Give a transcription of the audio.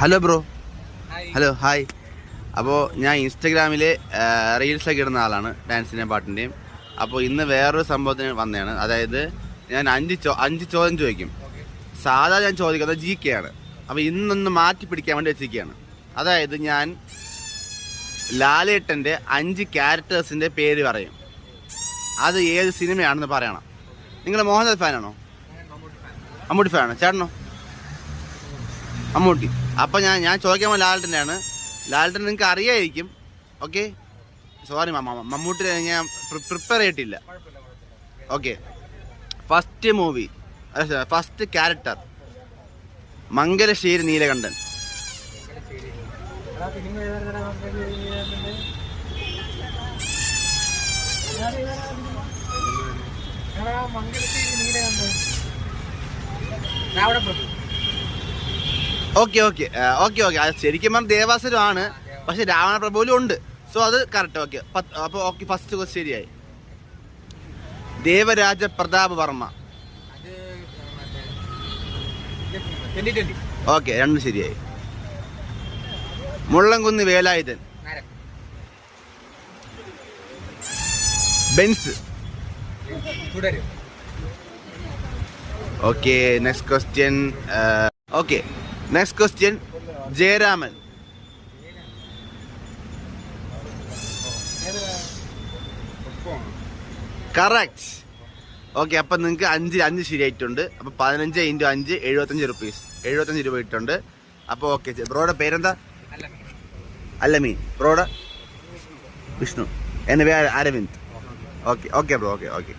Hello bro. Hello hi. അപ്പോൾ ഞാൻ ഇൻസ്റ്റഗ്രാമിൽ റീൽസൊക്കെ ഇടുന്ന ആളാണ്, ഡാൻസിൻ്റെയും പാട്ടിൻ്റെയും. അപ്പോൾ ഇന്ന് വേറൊരു സംഭവത്തിന് വന്നതാണ്. അതായത് ഞാൻ അഞ്ച് ചോദ്യം ചോദിക്കും. സാധാ ഞാൻ ചോദിക്കുന്നത് GK ആണ്. അപ്പോൾ ഇന്നൊന്ന് മാറ്റി പിടിക്കാൻ വേണ്ടി വെച്ചിരിക്കുകയാണ്. അതായത് ഞാൻ ലാലേട്ടൻ്റെ 5 ക്യാരക്ടേഴ്സിൻ്റെ പേര് പറയും. അത് ഏത് സിനിമയാണെന്ന് പറയണം. നിങ്ങൾ മോഹൻലാൽ ഫാനാണോ? മമ്മൂട്ടി ഫാനാണ്. ചേട്ടനോ? മമ്മൂട്ടി. അപ്പം ഞാൻ ചോദിക്കാൻ പോകുന്ന ലാലേട്ടൻ്റെയാണ്. ലാലേട്ടൻ നിങ്ങൾക്ക് അറിയായിരിക്കും. ഓക്കെ, സോറി മമ്മൂട്ടി ഞാൻ പ്രിപ്പയർ ചെയ്തിട്ടില്ല. Okay, first character Mangalassery Neelakandan. Okay അത് ശരിക്കും പറഞ്ഞാൽ ദേവാസുരമാണ്, പക്ഷെ രാവണ പ്രഭുവിലും ഉണ്ട്. സോ അത് കറക്റ്റ്. ഓക്കെ, അപ്പോൾ ഓക്കെ, ഫസ്റ്റ് ക്വസ്റ്റ് ശരിയായി. ദേവരാജ പ്രതാപ് വർമ്മ. ഓക്കെ, രണ്ടും ശരിയായി. Mullamkunnu Velayudhan. Benz. Okay, next question Jayaraman. Correct. Okay, അപ്പം നിങ്ങൾക്ക് 5 ശരിയായിട്ടുണ്ട്. അപ്പോൾ 15 × 5 75 രൂപ 75 ഇട്ടുണ്ട്. അപ്പോൾ ഓക്കെ, ബ്രോയുടെ പേരെന്താ? അല്ലമീൻ. ബ്രോയുടെ? വിഷ്ണു. എൻ്റെ പേര് അരവിന്ദ്. Okay bro. ഓക്കെ